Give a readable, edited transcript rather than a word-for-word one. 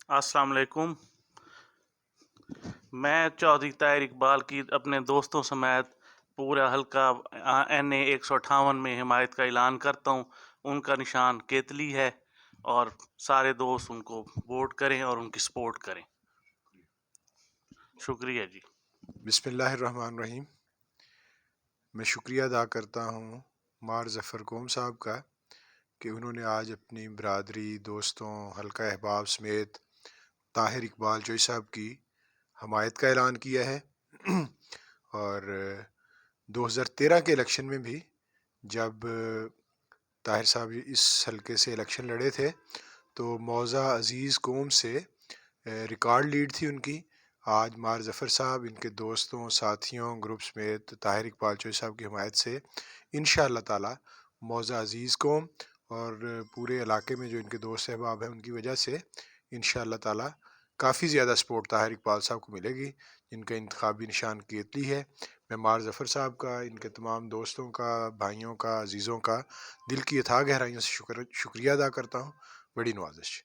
अस्सलाम वालेकुम। मैं चौधरी ताहिर इकबाल की अपने दोस्तों समेत पूरा हल्का NA 158 में हिमायत का ऐलान करता हूँ। उनका निशान केतली है और सारे दोस्त उनको वोट करें और उनकी सपोर्ट करें। शुक्रिया जी। बिस्मिल्लाहिर्रहमानिर्रहीम। मैं शुक्रिया अदा करता हूँ मार ज़फ़र कोम साहब का कि उन्होंने आज अपनी बरादरी, दोस्तों, हल्का अहबाब समेत ताहिर इकबाल चोई साहब की हमायत का ऐलान किया है। और 2013 के इलेक्शन में भी जब ताहिर साहब इस हल्के से इलेक्शन लड़े थे तो मौज़ा अज़ीज़ कौम से रिकॉर्ड लीड थी उनकी। आज मार ज़फ़र साहब इनके दोस्तों, साथियों, ग्रुप समेत ताहिर इकबाल चोई साहब की हमायत से इंशाअल्लाह ताला मौज़ा अज़ीज़ कौम और पूरे इलाके में जो इनके दोस्त अहबाब हैं उनकी वजह से इंशाअल्लाह ताला काफ़ी ज़्यादा सपोर्ट ताहिर इकबाल साहब को मिलेगी, जिनका इंतखाबी निशान केतली है। मैं मार ज़फ़र साहब का, इनके तमाम दोस्तों का, भाइयों का, अजीज़ों का दिल की अथाह गहराइयों से शुक्रिया अदा करता हूँ। बड़ी नवाज़िश।